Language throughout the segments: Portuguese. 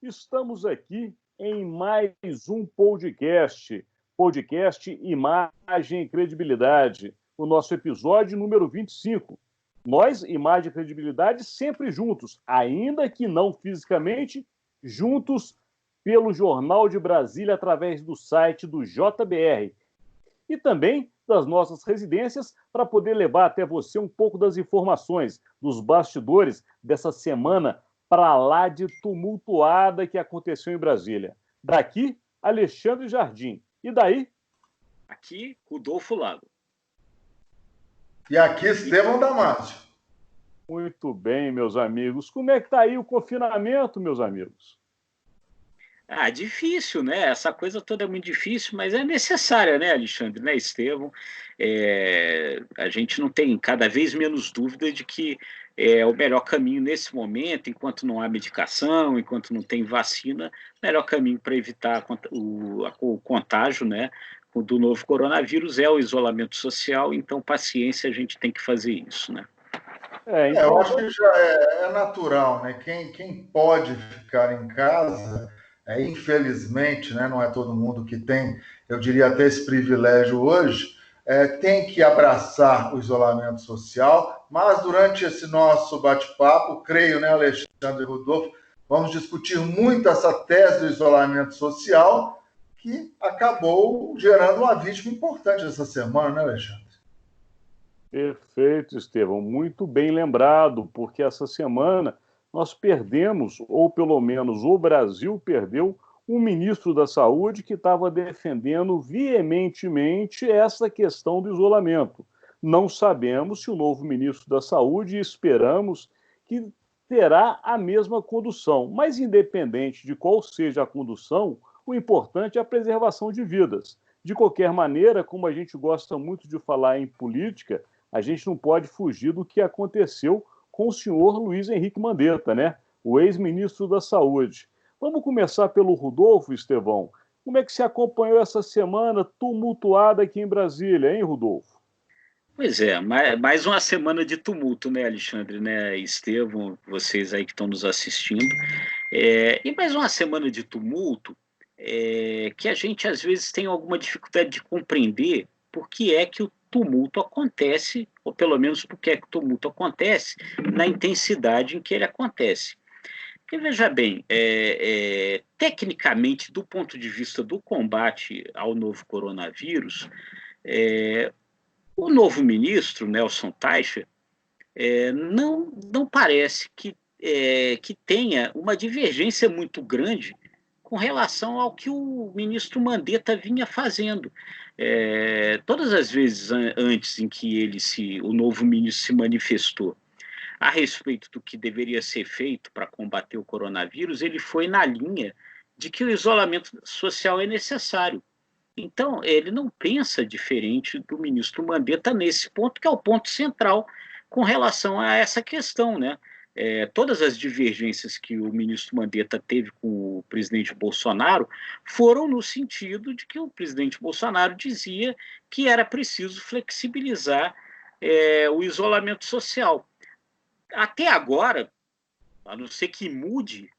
Estamos aqui em mais um podcast Imagem e Credibilidade, o nosso episódio número 25. Nós, Imagem e Credibilidade, sempre juntos, ainda que não fisicamente, juntos pelo Jornal de Brasília, através do site do JBR e também das nossas residências, para poder levar até você um pouco das informações, dos bastidores dessa semana para lá de tumultuada que aconteceu em Brasília. Daqui, Alexandre Jardim. E daí? Aqui, Rodolfo Lago. E aqui, Estevão Damasio. Muito bem, meus amigos. Como é que está aí o confinamento, meus amigos? Difícil, né? Essa coisa toda é muito difícil, mas é necessária, né, Alexandre, né, Estevão? A gente não tem cada vez menos dúvida de que é o melhor caminho nesse momento, enquanto não há medicação, enquanto não tem vacina, o melhor caminho para evitar o contágio, né, do novo coronavírus é o isolamento social, então paciência, a gente tem que fazer isso, né? Então... eu acho que já é natural, né? Quem pode ficar em casa... infelizmente, né, não é todo mundo que tem, eu diria até esse privilégio hoje, tem que abraçar o isolamento social, mas durante esse nosso bate-papo, creio, né, Alexandre e Rodolfo, vamos discutir muito essa tese do isolamento social, que acabou gerando uma vítima importante essa semana, né, Alexandre? Perfeito, Estevão, muito bem lembrado, porque essa semana nós perdemos, ou pelo menos o Brasil perdeu, um ministro da Saúde que estava defendendo veementemente essa questão do isolamento. Não sabemos se o novo ministro da Saúde, esperamos que terá a mesma condução, mas independente de qual seja a condução, o importante é a preservação de vidas. De qualquer maneira, como a gente gosta muito de falar em política, a gente não pode fugir do que aconteceu com o senhor Luiz Henrique Mandetta, né? O ex-ministro da Saúde. Vamos começar pelo Rodolfo, Estevão. Como é que se acompanhou essa semana tumultuada aqui em Brasília, hein, Rodolfo? Pois é, mais uma semana de tumulto, né, Alexandre, né, Estevão, vocês aí que estão nos assistindo. E mais uma semana de tumulto que a gente às vezes tem alguma dificuldade de compreender por que é que o tumulto acontece, ou pelo menos por que é que o tumulto acontece na intensidade em que ele acontece. Porque, veja bem, tecnicamente, do ponto de vista do combate ao novo coronavírus, o novo ministro, Nelson Taixa, não parece que tenha uma divergência muito grande com relação ao que o ministro Mandetta vinha fazendo. Todas as vezes antes em que o novo ministro se manifestou a respeito do que deveria ser feito para combater o coronavírus, ele foi na linha de que o isolamento social é necessário. Então, ele não pensa diferente do ministro Mandetta nesse ponto, que é o ponto central com relação a essa questão, né? Todas as divergências que o ministro Mandetta teve com o presidente Bolsonaro foram no sentido de que o presidente Bolsonaro dizia que era preciso flexibilizar o isolamento social. Até agora, a não ser que mude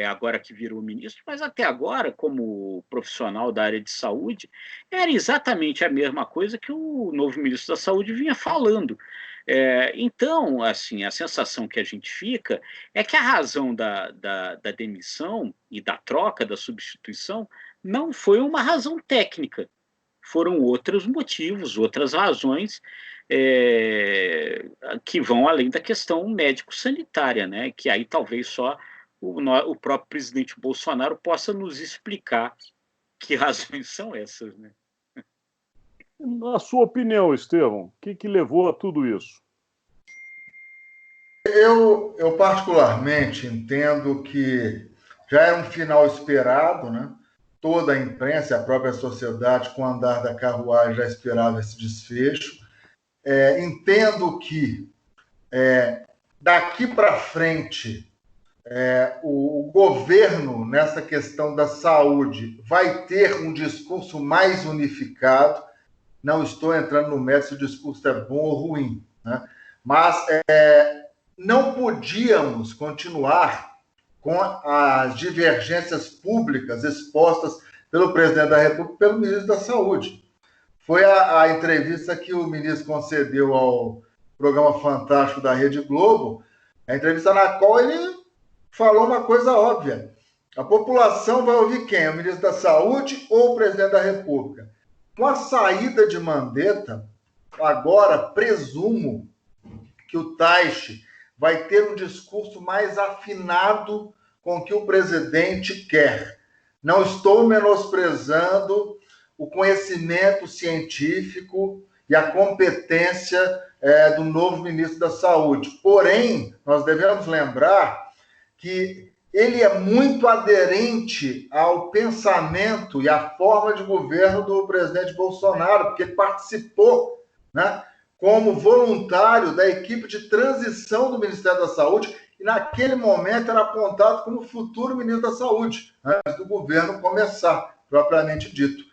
agora que virou ministro, mas até agora, como profissional da área de saúde, era exatamente a mesma coisa que o novo ministro da Saúde vinha falando. Então, assim, a sensação que a gente fica é que a razão da demissão e da troca, da substituição, não foi uma razão técnica. Foram outros motivos, outras razões que vão além da questão médico-sanitária, né? Que aí talvez só o próprio presidente Bolsonaro possa nos explicar que razões são essas, né? Na sua opinião, Estevão, o que levou a tudo isso? Eu particularmente entendo que já era um final esperado, né? Toda a imprensa, a própria sociedade, com o andar da carruagem, já esperava esse desfecho. Entendo que daqui para frente o governo, nessa questão da saúde, vai ter um discurso mais unificado. Não estou entrando no mérito se o discurso é bom ou ruim, né? Mas não podíamos continuar com as divergências públicas expostas pelo presidente da República e pelo ministro da Saúde. Foi a entrevista que o ministro concedeu ao programa Fantástico da Rede Globo, a entrevista na qual ele falou uma coisa óbvia. A população vai ouvir quem? O ministro da Saúde ou o presidente da República? Com a saída de Mandetta, agora presumo que o Taixe vai ter um discurso mais afinado com o que o presidente quer. Não estou menosprezando o conhecimento científico e a competência do novo ministro da Saúde. Porém, nós devemos lembrar que ele é muito aderente ao pensamento e à forma de governo do presidente Bolsonaro, porque ele participou, né, como voluntário da equipe de transição do Ministério da Saúde e naquele momento era apontado como futuro ministro da Saúde, antes do governo começar, propriamente dito.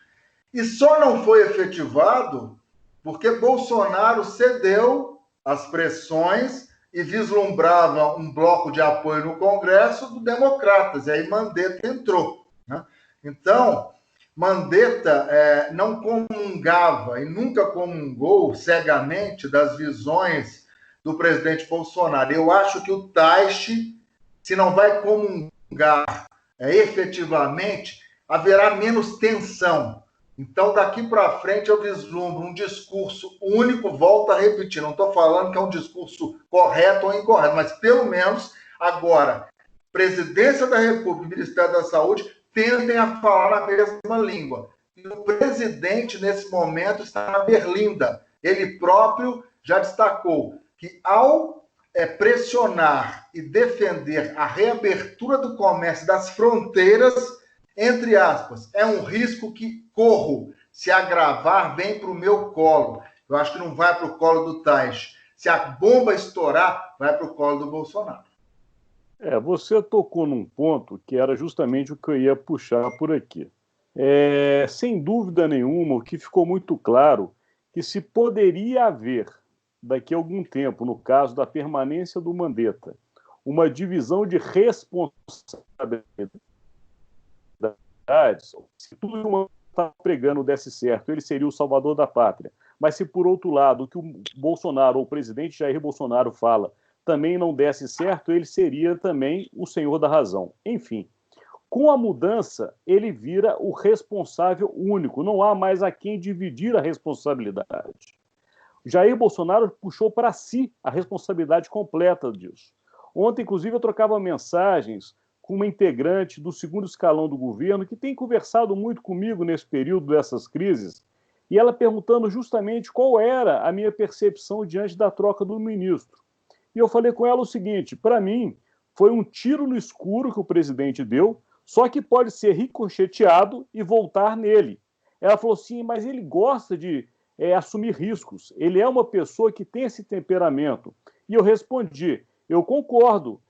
E só não foi efetivado porque Bolsonaro cedeu às pressões e vislumbrava um bloco de apoio no Congresso do Democratas, e aí Mandetta entrou, né? Então, Mandetta não comungava e nunca comungou cegamente das visões do presidente Bolsonaro. Eu acho que o Taixe, se não vai comungar efetivamente, haverá menos tensão. Então, daqui para frente, eu vislumbro um discurso único, volto a repetir, não estou falando que é um discurso correto ou incorreto, mas, pelo menos, agora, Presidência da República e Ministério da Saúde tendem a falar na mesma língua. E o presidente, nesse momento, está na berlinda. Ele próprio já destacou que, ao pressionar e defender a reabertura do comércio das fronteiras, entre aspas, é um risco que corro. Se agravar, vem para o meu colo. Eu acho que não vai para o colo do Taixe. Se a bomba estourar, vai para o colo do Bolsonaro. Você tocou num ponto que era justamente o que eu ia puxar por aqui. Sem dúvida nenhuma, o que ficou muito claro que se poderia haver, daqui a algum tempo, no caso da permanência do Mandetta, uma divisão de responsabilidade. Se tudo que o está pregando desse certo, ele seria o salvador da pátria. Mas se, por outro lado, o que o Bolsonaro, ou o presidente Jair Bolsonaro fala, também não desse certo, ele seria também o senhor da razão. Enfim, com a mudança, ele vira o responsável único. Não há mais a quem dividir a responsabilidade. Jair Bolsonaro puxou para si a responsabilidade completa disso. Ontem, inclusive, eu trocava mensagens com uma integrante do segundo escalão do governo, que tem conversado muito comigo nesse período dessas crises, e ela perguntando justamente qual era a minha percepção diante da troca do ministro. E eu falei com ela o seguinte: para mim, foi um tiro no escuro que o presidente deu, só que pode ser ricocheteado e voltar nele. Ela falou assim, mas ele gosta de assumir riscos, ele é uma pessoa que tem esse temperamento. E eu respondi, eu concordo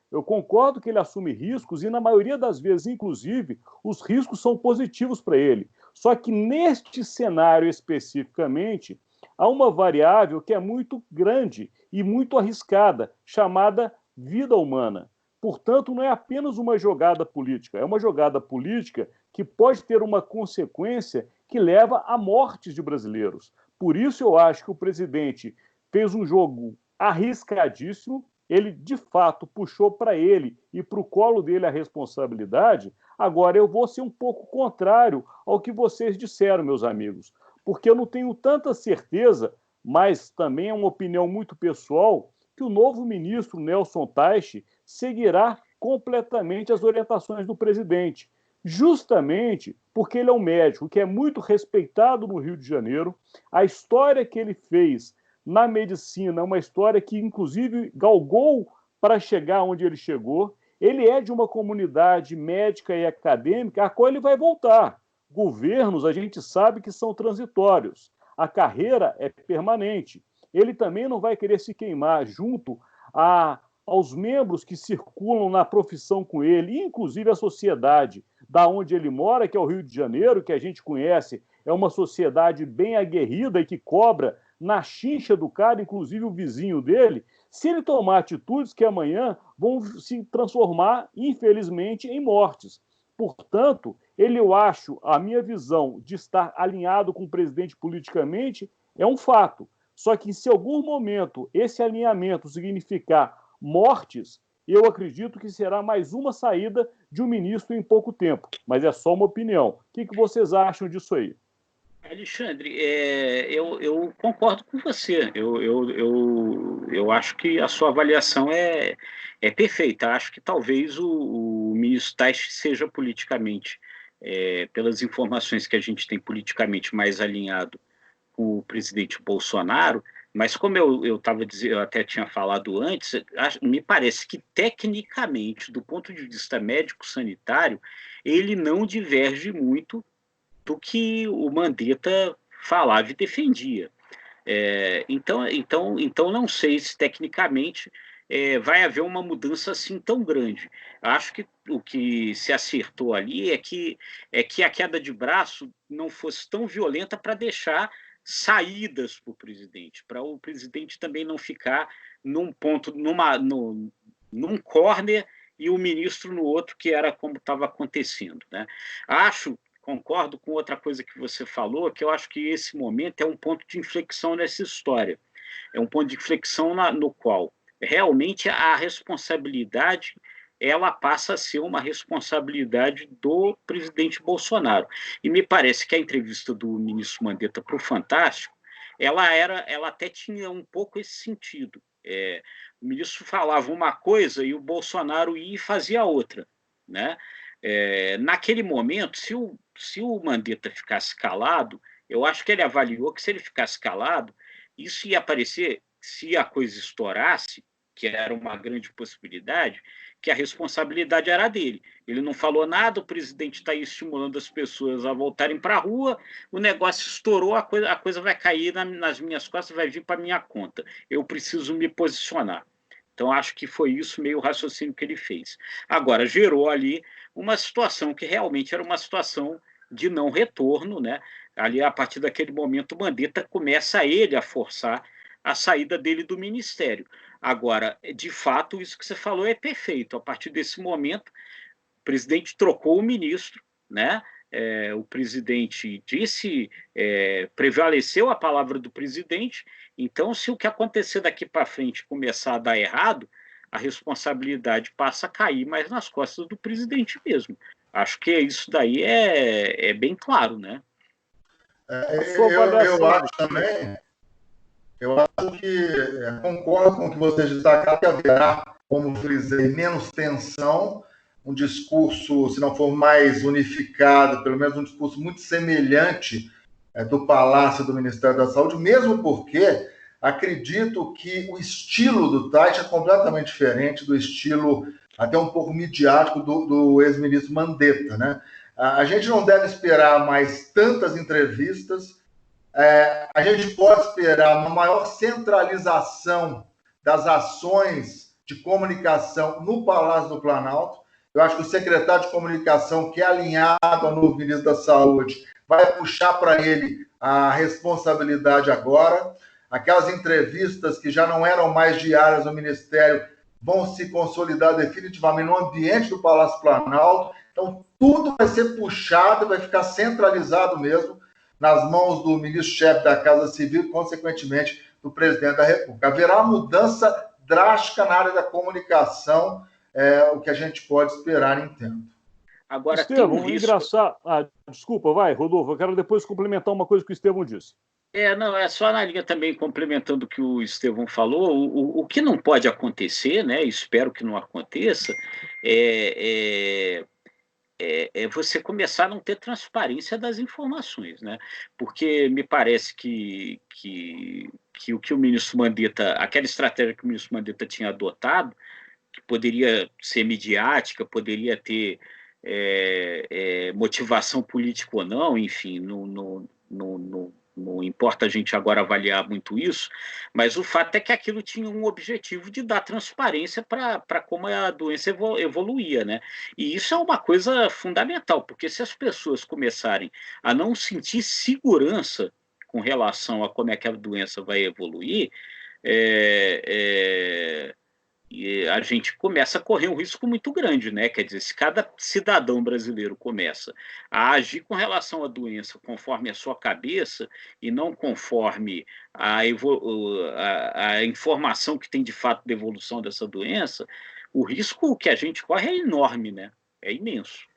que ele assume riscos e, na maioria das vezes, inclusive, os riscos são positivos para ele. Só que, neste cenário especificamente, há uma variável que é muito grande e muito arriscada, chamada vida humana. Portanto, não é apenas uma jogada política, é uma jogada política que pode ter uma consequência que leva a mortes de brasileiros. Por isso, eu acho que o presidente fez um jogo arriscadíssimo. Ele, de fato, puxou para ele e para o colo dele a responsabilidade. Agora, eu vou ser um pouco contrário ao que vocês disseram, meus amigos, porque eu não tenho tanta certeza, mas também é uma opinião muito pessoal, que o novo ministro Nelson Taixe seguirá completamente as orientações do presidente, justamente porque ele é um médico que é muito respeitado no Rio de Janeiro. A história que ele fez na medicina, uma história que, inclusive, galgou para chegar onde ele chegou. Ele é de uma comunidade médica e acadêmica a qual ele vai voltar. Governos, a gente sabe que são transitórios. A carreira é permanente. Ele também não vai querer se queimar junto aos membros que circulam na profissão com ele, inclusive a sociedade da onde ele mora, que é o Rio de Janeiro, que a gente conhece, é uma sociedade bem aguerrida e que cobra na chincha do cara, inclusive o vizinho dele. se ele tomar atitudes que amanhã vão se transformar, infelizmente, em mortes. Portanto, eu acho, a minha visão de estar alinhado com o presidente politicamente é um fato. Só que se em algum momento esse alinhamento significar mortes, eu acredito que será mais uma saída de um ministro em pouco tempo. Mas é só uma opinião. O que vocês acham disso aí? Alexandre, eu concordo com você. Eu acho que a sua avaliação é perfeita. Acho que talvez o ministro Taixe seja politicamente, pelas informações que a gente tem politicamente mais alinhado com o presidente Bolsonaro, mas como eu estava dizendo, eu até tinha falado antes, me parece que tecnicamente, do ponto de vista médico-sanitário, ele não diverge muito do que o Mandetta falava e defendia. Então, não sei se tecnicamente vai haver uma mudança assim tão grande. Acho que o que se acertou ali é que a queda de braço não fosse tão violenta para deixar saídas para o presidente, para o presidente também não ficar num ponto, num corner e o ministro no outro, que era como estava acontecendo, né? Concordo com outra coisa que você falou, que eu acho que esse momento é um ponto de inflexão nessa história. É um ponto de inflexão no qual realmente a responsabilidade ela passa a ser uma responsabilidade do presidente Bolsonaro. E me parece que a entrevista do ministro Mandetta para o Fantástico, ela até tinha um pouco esse sentido. O ministro falava uma coisa e o Bolsonaro ia e fazia outra, né? Naquele momento, se o Mandetta ficasse calado, eu acho que ele avaliou que se ele ficasse calado, isso ia aparecer, se a coisa estourasse, que era uma grande possibilidade, que a responsabilidade era dele. Ele não falou nada, o presidente está aí estimulando as pessoas a voltarem para a rua, o negócio estourou, a coisa vai cair nas minhas costas, vai vir para minha conta. Eu preciso me posicionar. Então, acho que foi isso meio o raciocínio que ele fez. Agora, gerou ali uma situação que realmente era uma situação de não retorno, né? Ali, a partir daquele momento, o Mandetta começa ele a forçar a saída dele do ministério. Agora, de fato, isso que você falou é perfeito. A partir desse momento, o presidente trocou o ministro, né? O presidente disse, prevaleceu a palavra do presidente. Então, se o que acontecer daqui para frente começar a dar errado, a responsabilidade passa a cair mais nas costas do presidente mesmo. Acho que isso daí é bem claro, né? Eu acho também, eu acho que concordo com o que vocês destacaram, que haverá, como frisei, menos tensão, um discurso, se não for mais unificado, pelo menos um discurso muito semelhante do Palácio do Ministério da Saúde, mesmo porque acredito que o estilo do Taixe é completamente diferente do estilo até um pouco midiático do ex-ministro Mandetta, né? A gente não deve esperar mais tantas entrevistas, a gente pode esperar uma maior centralização das ações de comunicação no Palácio do Planalto. Eu acho que o secretário de comunicação, que é alinhado ao novo ministro da Saúde, vai puxar para ele a responsabilidade agora. Aquelas entrevistas que já não eram mais diárias no Ministério vão se consolidar definitivamente no ambiente do Palácio Planalto. Então, tudo vai ser puxado, vai ficar centralizado mesmo nas mãos do ministro-chefe da Casa Civil e, consequentemente, do presidente da República. Haverá mudança drástica na área da comunicação, o que a gente pode esperar em tempo. Agora, Estevão, engraçado... desculpa, vai, Rodolfo, eu quero depois complementar uma coisa que o Estevão disse. Não, é só na linha também, complementando o que o Estevão falou, o que não pode acontecer, né, espero que não aconteça, é você começar a não ter transparência das informações, né? Porque me parece que o que o ministro Mandetta, aquela estratégia que o ministro Mandetta tinha adotado, que poderia ser midiática, poderia ter motivação política ou não, enfim, não importa a gente agora avaliar muito isso, mas o fato é que aquilo tinha um objetivo de dar transparência para como a doença evoluía, né? E isso é uma coisa fundamental, porque se as pessoas começarem a não sentir segurança com relação a como é que a doença vai evoluir, e a gente começa a correr um risco muito grande, né? Quer dizer, se cada cidadão brasileiro começa a agir com relação à doença conforme a sua cabeça e não conforme a informação que tem de fato da evolução dessa doença, o risco que a gente corre é enorme, né? É imenso.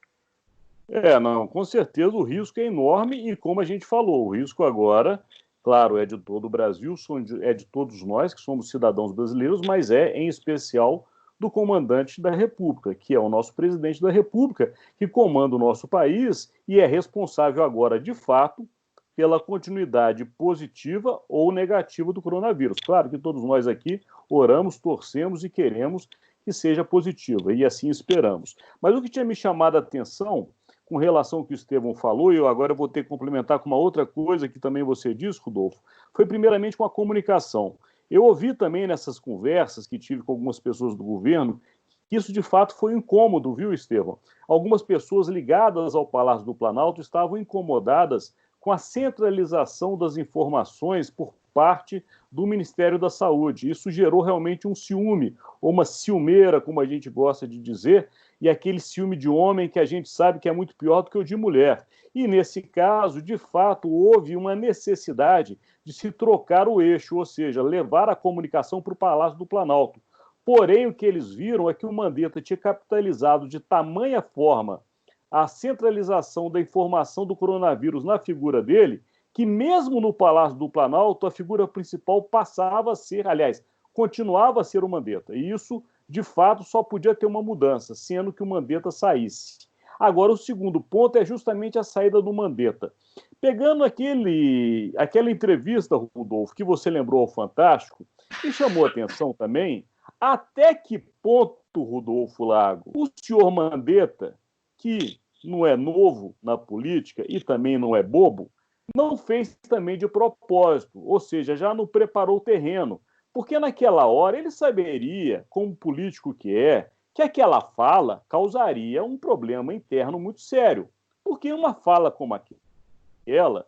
Não, com certeza o risco é enorme e, como a gente falou, o risco agora, claro, é de todo o Brasil, é de todos nós que somos cidadãos brasileiros, mas é, em especial, do comandante da República, que é o nosso presidente da República, que comanda o nosso país e é responsável agora, de fato, pela continuidade positiva ou negativa do coronavírus. Claro que todos nós aqui oramos, torcemos e queremos que seja positiva, e assim esperamos. Mas o que tinha me chamado a atenção com relação ao que o Estevão falou, e eu agora vou ter que complementar com uma outra coisa que também você disse, Rodolfo, foi primeiramente com a comunicação. Eu ouvi também nessas conversas que tive com algumas pessoas do governo que isso de fato foi incômodo, viu, Estevão? Algumas pessoas ligadas ao Palácio do Planalto estavam incomodadas com a centralização das informações por parte do Ministério da Saúde. Isso gerou realmente um ciúme, ou uma ciumeira, como a gente gosta de dizer, e aquele ciúme de homem que a gente sabe que é muito pior do que o de mulher. E, nesse caso, de fato, houve uma necessidade de se trocar o eixo, ou seja, levar a comunicação para o Palácio do Planalto. Porém, o que eles viram é que o Mandetta tinha capitalizado de tamanha forma a centralização da informação do coronavírus na figura dele, que mesmo no Palácio do Planalto, a figura principal passava a ser, aliás, continuava a ser o Mandetta. E isso, de fato, só podia ter uma mudança, sendo que o Mandetta saísse. Agora, o segundo ponto é justamente a saída do Mandetta. Pegando aquela entrevista, Rodolfo, que você lembrou ao Fantástico, me chamou a atenção também até que ponto, Rodolfo Lago, o senhor Mandetta, que não é novo na política e também não é bobo, não fez também de propósito, ou seja, já não preparou o terreno, porque naquela hora ele saberia, como político que aquela fala causaria um problema interno muito sério, porque uma fala como aquela,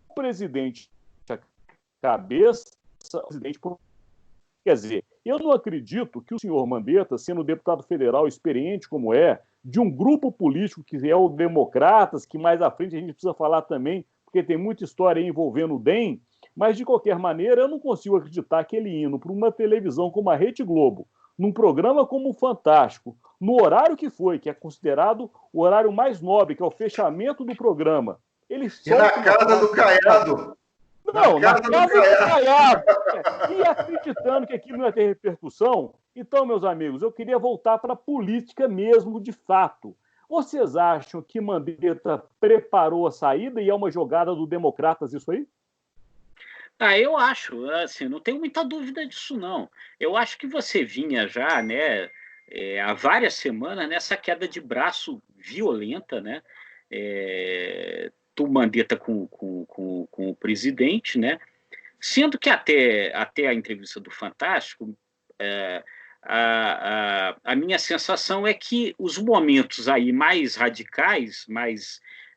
o presidente a cabeça, o presidente, quer dizer, eu não acredito que o senhor Mandetta, sendo deputado federal experiente como de um grupo político que é o Democratas, que mais à frente a gente precisa falar também, porque tem muita história envolvendo o DEM, mas de qualquer maneira eu não consigo acreditar que ele indo para uma televisão como a Rede Globo, num programa como o Fantástico, no horário que foi, que é considerado o horário mais nobre, que é o fechamento do programa. Ele e na casa do Caiado. Não, na casa do Caiado. E acreditando que aquilo não ia ter repercussão. Então, meus amigos, eu queria voltar para a política mesmo, de fato. Vocês acham que Mandetta preparou a saída e é uma jogada do Democratas isso aí? Eu acho, assim, não tenho muita dúvida disso, não. Eu acho que você vinha já, né, há várias semanas nessa queda de braço violenta, né, do Mandetta com o presidente, né, sendo que até a entrevista do Fantástico, a minha sensação é que os momentos aí mais radicais,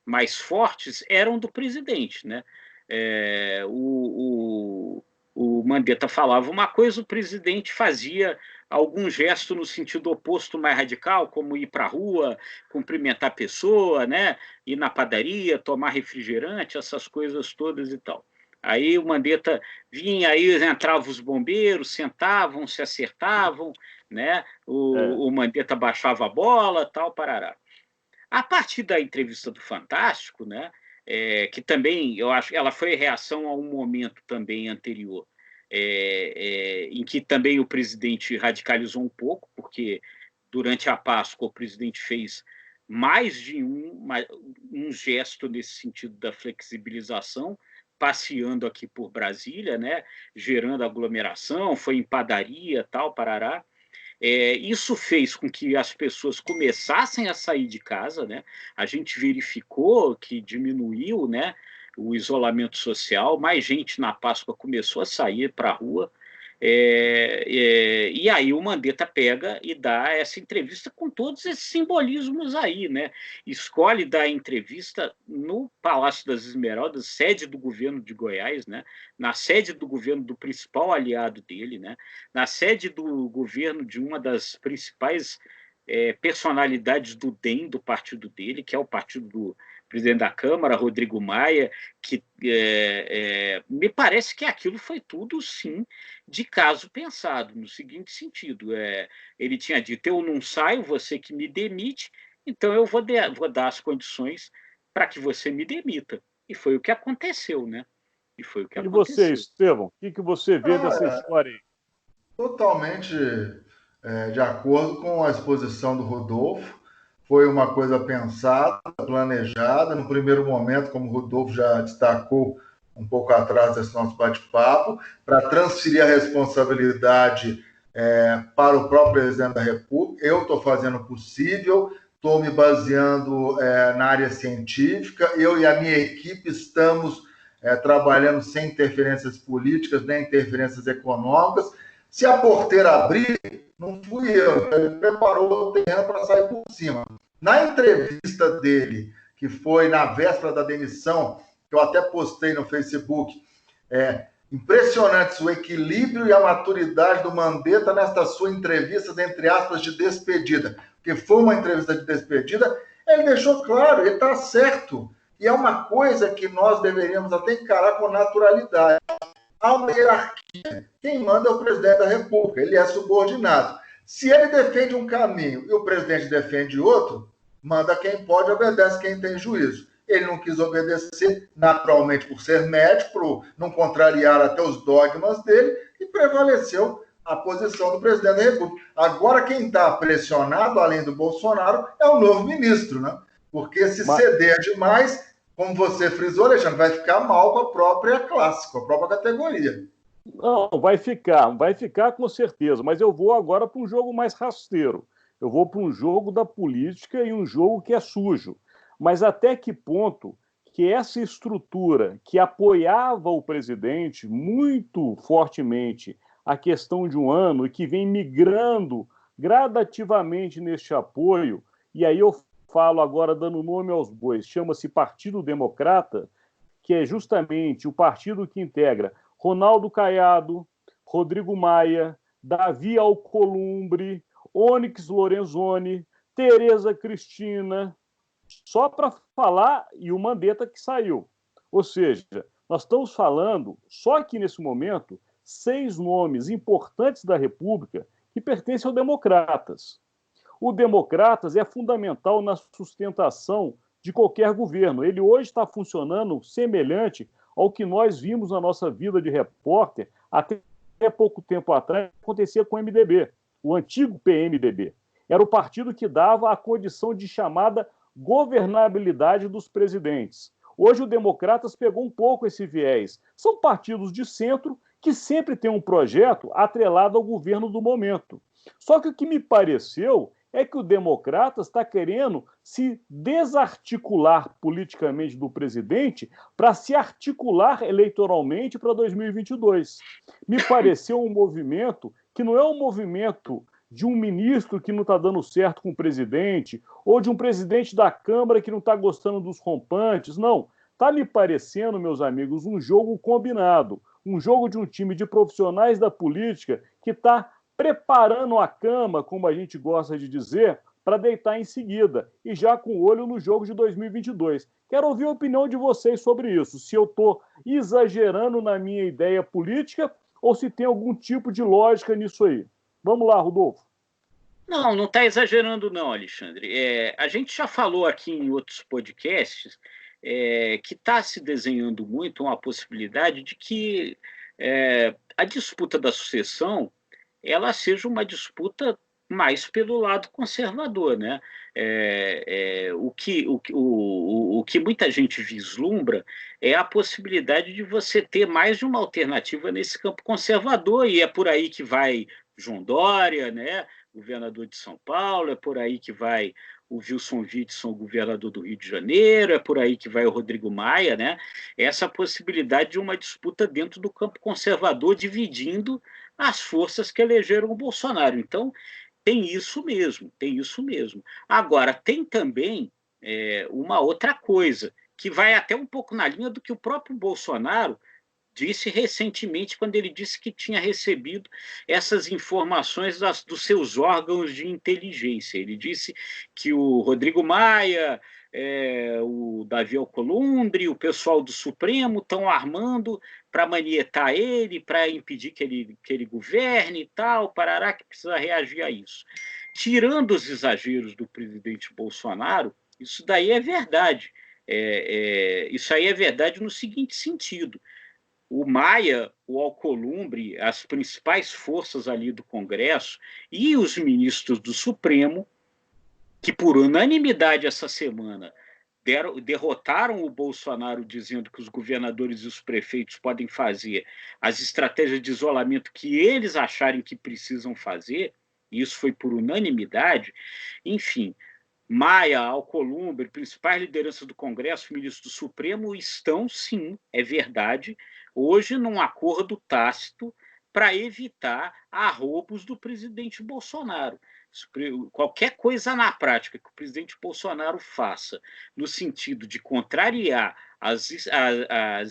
mais fortes, eram do presidente, né? O Mandetta falava uma coisa, o presidente fazia algum gesto no sentido oposto, mais radical, como ir para a rua, cumprimentar a pessoa, né? Ir na padaria, tomar refrigerante, essas coisas todas e tal. Aí o Mandetta vinha, aí entravam os bombeiros, sentavam, se acertavam, né? O Mandetta baixava a bola, tal, parará. A partir da entrevista do Fantástico, né? Que também, eu acho, ela foi reação a um momento também anterior, em que também o presidente radicalizou um pouco, porque durante a Páscoa o presidente fez mais de um gesto nesse sentido da flexibilização, passeando aqui por Brasília, né, gerando aglomeração, foi em padaria, tal, parará. Isso fez com que as pessoas começassem a sair de casa, né? A gente verificou que diminuiu, né, o isolamento social, mais gente na Páscoa começou a sair para a rua, E aí o Mandetta pega e dá essa entrevista com todos esses simbolismos aí, né? Escolhe dar entrevista no Palácio das Esmeraldas, sede do governo de Goiás, né? Na sede do governo do principal aliado dele, né? Na sede do governo de uma das principais personalidades do DEM, do partido dele, que é o partido do presidente da Câmara, Rodrigo Maia, que me parece que aquilo foi tudo, sim, de caso pensado, no seguinte sentido. Ele tinha dito, eu não saio, você que me demite, então eu vou dar as condições para que você me demita. E foi o que aconteceu, né? E foi o que E você, aconteceu. Estevão, o que você vê dessa história aí? Totalmente de acordo com a exposição do Rodolfo. Foi uma coisa pensada, planejada. No primeiro momento, como o Rodolfo já destacou um pouco atrás desse nosso bate-papo, para transferir a responsabilidade para o próprio presidente da República. Eu estou fazendo o possível, estou me baseando na área científica. Eu e a minha equipe estamos trabalhando sem interferências políticas, nem interferências econômicas. Se a porteira abrir, não fui eu, ele preparou o terreno para sair por cima. Na entrevista dele, que foi na véspera da demissão, que eu até postei no Facebook, impressionante o equilíbrio e a maturidade do Mandetta nesta sua entrevista, entre aspas, de despedida, porque foi uma entrevista de despedida, ele deixou claro, ele está certo, e é uma coisa que nós deveríamos até encarar com naturalidade. Há uma hierarquia. Quem manda é o presidente da República, ele é subordinado. Se ele defende um caminho e o presidente defende outro, manda quem pode, obedece quem tem juízo. Ele não quis obedecer, naturalmente, por ser médico, por não contrariar até os dogmas dele, e prevaleceu a posição do presidente da República. Agora, quem está pressionado, além do Bolsonaro, é o novo ministro, né? Porque se ceder demais, como você frisou, Alexandre, vai ficar mal com a própria classe, com a própria categoria. Não, vai ficar com certeza, mas eu vou agora para um jogo mais rasteiro. Eu vou para um jogo da política e um jogo que é sujo. Mas até que ponto que essa estrutura que apoiava o presidente muito fortemente a questão de um ano e que vem migrando gradativamente neste apoio, e aí eu falo agora dando nome aos bois, chama-se Partido Democrata, que é justamente o partido que integra Ronaldo Caiado, Rodrigo Maia, Davi Alcolumbre, Onyx Lorenzoni, Tereza Cristina, só para falar, e o Mandetta que saiu. Ou seja, nós estamos falando, só aqui nesse momento, 6 nomes importantes da República que pertencem ao Democratas. O Democratas é fundamental na sustentação de qualquer governo. Ele hoje está funcionando semelhante ao que nós vimos na nossa vida de repórter até pouco tempo atrás, acontecia com o MDB, o antigo PMDB. Era o partido que dava a condição de chamada governabilidade dos presidentes. Hoje o Democratas pegou um pouco esse viés. São partidos de centro que sempre têm um projeto atrelado ao governo do momento. Só que o que me pareceu é que o Democratas está querendo se desarticular politicamente do presidente para se articular eleitoralmente para 2022. Me pareceu um movimento que não é um movimento de um ministro que não está dando certo com o presidente, ou de um presidente da Câmara que não está gostando dos rompantes. Não. Está me parecendo, meus amigos, um jogo combinado, um jogo de um time de profissionais da política que está preparando a cama, como a gente gosta de dizer, para deitar em seguida, e já com o olho no jogo de 2022. Quero ouvir a opinião de vocês sobre isso, se eu estou exagerando na minha ideia política ou se tem algum tipo de lógica nisso aí. Vamos lá, Rodolfo. Não está exagerando não, Alexandre. A gente já falou aqui em outros podcasts que está se desenhando muito uma possibilidade de que a disputa da sucessão ela seja uma disputa mais pelo lado conservador, né? O que muita gente vislumbra é a possibilidade de você ter mais de uma alternativa nesse campo conservador, e é por aí que vai João Dória, né? Governador de São Paulo, é por aí que vai o Wilson Witson, governador do Rio de Janeiro, é por aí que vai o Rodrigo Maia, né? Essa possibilidade de uma disputa dentro do campo conservador, dividindo as forças que elegeram o Bolsonaro. Então, tem isso mesmo, tem isso mesmo. Agora, tem também uma outra coisa, que vai até um pouco na linha do que o próprio Bolsonaro disse recentemente, quando ele disse que tinha recebido essas informações dos seus órgãos de inteligência. Ele disse que o Rodrigo Maia, o Davi Alcolumbre, o pessoal do Supremo estão armando para manietar ele, para impedir que ele governe e tal, parará, que precisa reagir a isso. Tirando os exageros do presidente Bolsonaro, isso daí é verdade. Isso aí é verdade no seguinte sentido: o Maia, o Alcolumbre, as principais forças ali do Congresso e os ministros do Supremo, que por unanimidade essa semana derrotaram o Bolsonaro, dizendo que os governadores e os prefeitos podem fazer as estratégias de isolamento que eles acharem que precisam fazer, e isso foi por unanimidade. Enfim, Maia, Alcolumbre, principais lideranças do Congresso, ministros do Supremo, estão, sim, é verdade, hoje num acordo tácito para evitar arroubos do presidente Bolsonaro. Qualquer coisa na prática que o presidente Bolsonaro faça no sentido de contrariar as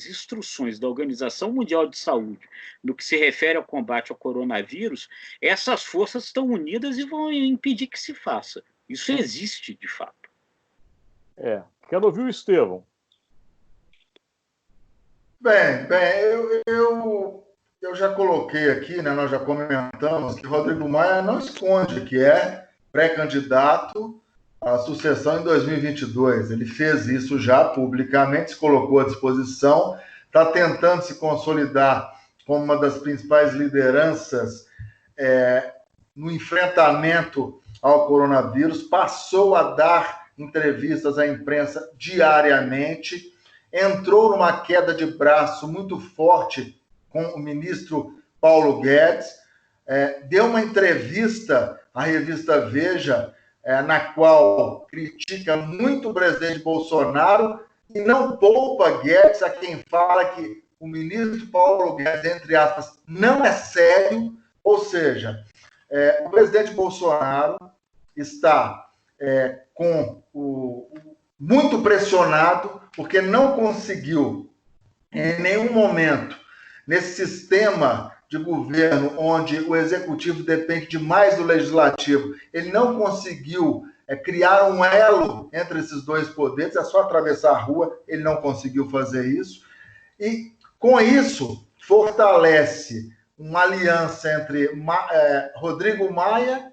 instruções da Organização Mundial de Saúde no que se refere ao combate ao coronavírus, essas forças estão unidas e vão impedir que se faça. Isso existe, de fato. Quero ouvir o Estevão. Bem, eu já coloquei aqui, né, nós já comentamos que Rodrigo Maia não esconde que é pré-candidato à sucessão em 2022. Ele fez isso já publicamente, se colocou à disposição, está tentando se consolidar como uma das principais lideranças no enfrentamento ao coronavírus, passou a dar entrevistas à imprensa diariamente, entrou numa queda de braço muito forte com o ministro Paulo Guedes, deu uma entrevista à revista Veja, na qual critica muito o presidente Bolsonaro e não poupa Guedes, a quem fala que o ministro Paulo Guedes, entre aspas, não é sério, ou seja, o presidente Bolsonaro está muito pressionado porque não conseguiu, em nenhum momento, nesse sistema de governo onde o executivo depende demais do legislativo, ele não conseguiu criar um elo entre esses dois poderes, é só atravessar a rua, ele não conseguiu fazer isso. E, com isso, fortalece uma aliança entre Rodrigo Maia,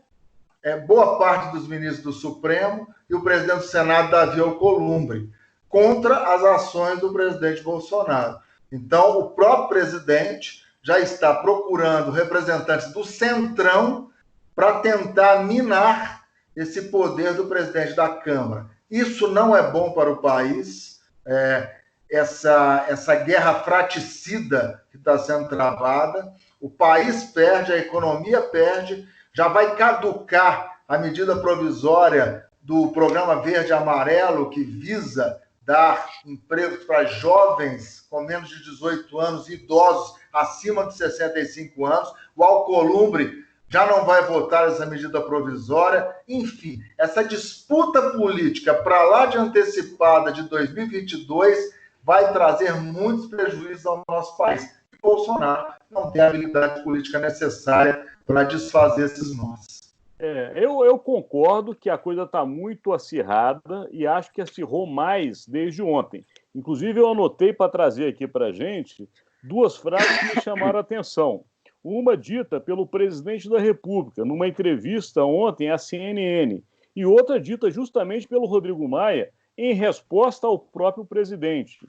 boa parte dos ministros do Supremo e o presidente do Senado, Davi Alcolumbre, contra as ações do presidente Bolsonaro. Então, o próprio presidente já está procurando representantes do Centrão para tentar minar esse poder do presidente da Câmara. Isso não é bom para o país. Essa guerra fraticida que está sendo travada, o país perde, a economia perde, já vai caducar a medida provisória do Programa Verde e Amarelo, que visa dar empregos para jovens com menos de 18 anos e idosos acima de 65 anos. O Alcolumbre já não vai votar essa medida provisória. Enfim, essa disputa política para lá de antecipada de 2022 vai trazer muitos prejuízos ao nosso país. Bolsonaro não tem a habilidade política necessária para desfazer esses nós. Eu concordo que a coisa está muito acirrada e acho que acirrou mais desde ontem. Inclusive, eu anotei para trazer aqui para a gente duas frases que me chamaram a atenção. Uma dita pelo presidente da República, numa entrevista ontem à CNN, e outra dita justamente pelo Rodrigo Maia, em resposta ao próprio presidente.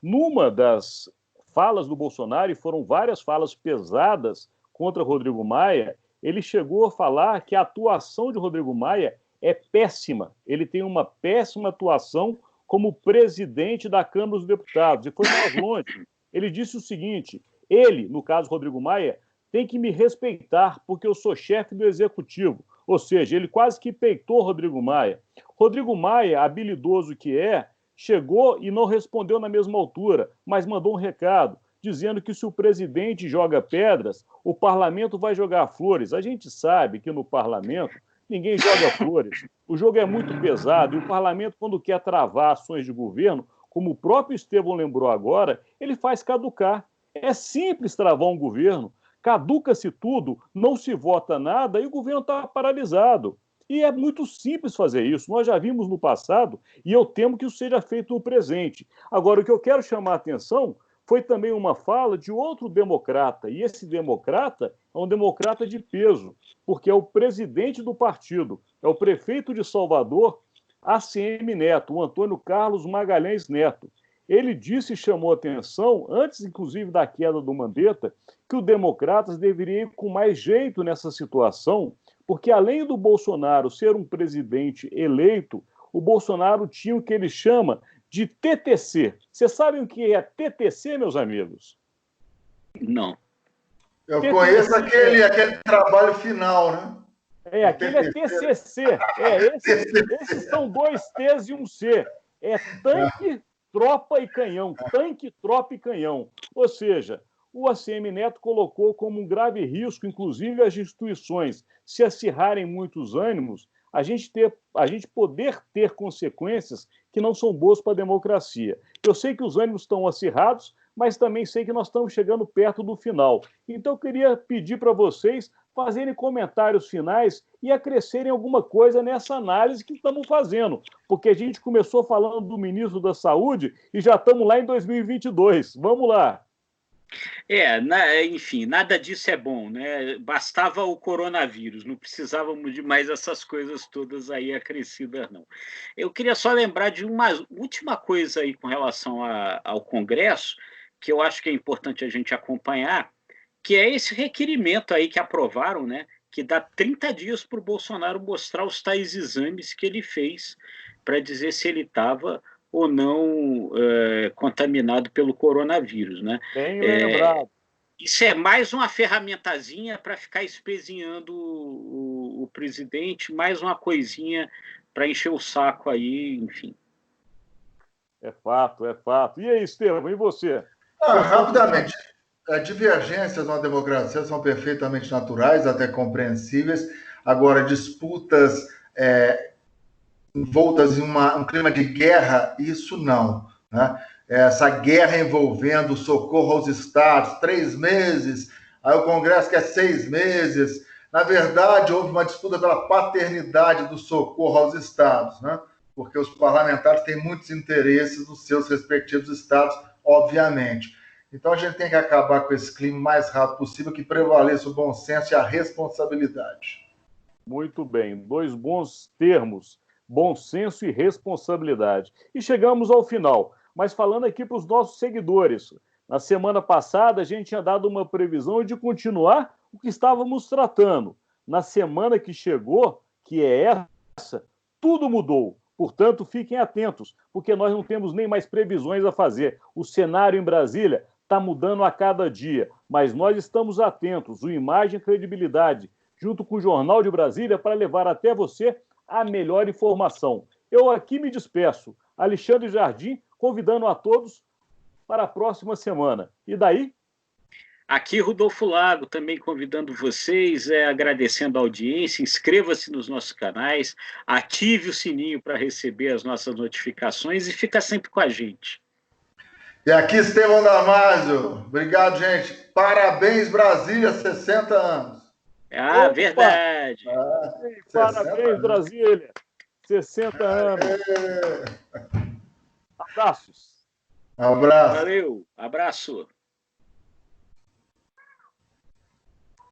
Numa das falas do Bolsonaro, e foram várias falas pesadas contra Rodrigo Maia, ele chegou a falar que a atuação de Rodrigo Maia é péssima. Ele tem uma péssima atuação como presidente da Câmara dos Deputados. E foi mais longe. Ele disse o seguinte: ele, no caso Rodrigo Maia, tem que me respeitar porque eu sou chefe do Executivo. Ou seja, ele quase que peitou Rodrigo Maia. Rodrigo Maia, habilidoso que é, chegou e não respondeu na mesma altura, mas mandou um recado. dizendo que se o presidente joga pedras, o parlamento vai jogar flores. A gente sabe que no parlamento ninguém joga flores. O jogo é muito pesado e o parlamento, quando quer travar ações de governo, como o próprio Estevão lembrou agora, ele faz caducar. É simples travar um governo. Caduca-se tudo, não se vota nada e o governo está paralisado. E é muito simples fazer isso. Nós já vimos no passado e eu temo que isso seja feito no presente. Agora, o que eu quero chamar a atenção foi também uma fala de outro democrata. E esse democrata é um democrata de peso, porque é o presidente do partido, é o prefeito de Salvador, ACM Neto, o Antônio Carlos Magalhães Neto. Ele disse e chamou atenção, antes inclusive da queda do Mandetta, que os democratas deveriam ir com mais jeito nessa situação, porque além do Bolsonaro ser um presidente eleito, o Bolsonaro tinha o que ele chama de TTC. Vocês sabem o que é TTC, meus amigos? Não. Eu conheço aquele trabalho final, né? Aquele é TCC. Esses são 2 T's e um C. É tanque, tropa e canhão. Tanque, tropa e canhão. Ou seja, o ACM Neto colocou como um grave risco, inclusive, as instituições se acirrarem muitos ânimos, a gente poder ter consequências que não são boas para a democracia. Eu sei que os ânimos estão acirrados, mas também sei que nós estamos chegando perto do final. Então, eu queria pedir para vocês fazerem comentários finais e acrescerem alguma coisa nessa análise que estamos fazendo, porque a gente começou falando do ministro da Saúde e já estamos lá em 2022. Vamos lá. Enfim, nada disso é bom, né? Bastava o coronavírus, não precisávamos de mais essas coisas todas aí acrescidas, não. Eu queria só lembrar de uma última coisa aí com relação ao Congresso, que eu acho que é importante a gente acompanhar, que é esse requerimento aí que aprovaram, né? Que dá 30 dias para o Bolsonaro mostrar os tais exames que ele fez para dizer se ele estava ou não contaminado pelo coronavírus, né? Bem lembrado. Isso é mais uma ferramentazinha para ficar espezinhando o presidente, mais uma coisinha para encher o saco aí, enfim. É fato, é fato. E aí, Estevão, e você? Rapidamente, divergências na democracia são perfeitamente naturais, até compreensíveis. Agora, disputas envoltas em um clima de guerra, isso não. Né? Essa guerra envolvendo socorro aos estados, 3 meses, aí o Congresso quer 6 meses. Na verdade, houve uma disputa pela paternidade do socorro aos estados, né? Porque os parlamentares têm muitos interesses nos seus respectivos estados, obviamente. Então, a gente tem que acabar com esse clima o mais rápido possível, que prevaleça o bom senso e a responsabilidade. Muito bem, 2 bons termos. Bom senso e responsabilidade. E chegamos ao final, mas falando aqui para os nossos seguidores. Na semana passada, a gente tinha dado uma previsão de continuar o que estávamos tratando. Na semana que chegou, que é essa, tudo mudou. Portanto, fiquem atentos, porque nós não temos nem mais previsões a fazer. O cenário em Brasília está mudando a cada dia, mas nós estamos atentos. O Imagem e Credibilidade, junto com o Jornal de Brasília, para levar até você a melhor informação. Eu aqui me despeço. Alexandre Jardim, convidando a todos para a próxima semana. E daí? Aqui, Rodolfo Lago, também convidando vocês, agradecendo a audiência, inscreva-se nos nossos canais, ative o sininho para receber as nossas notificações e fica sempre com a gente. E aqui, Estevão Damasio. Obrigado, gente. Parabéns, Brasília, 60 anos. Opa! Verdade. Parabéns, Brasília. 60 anos. Abraços. Abraço. Valeu. Abraço.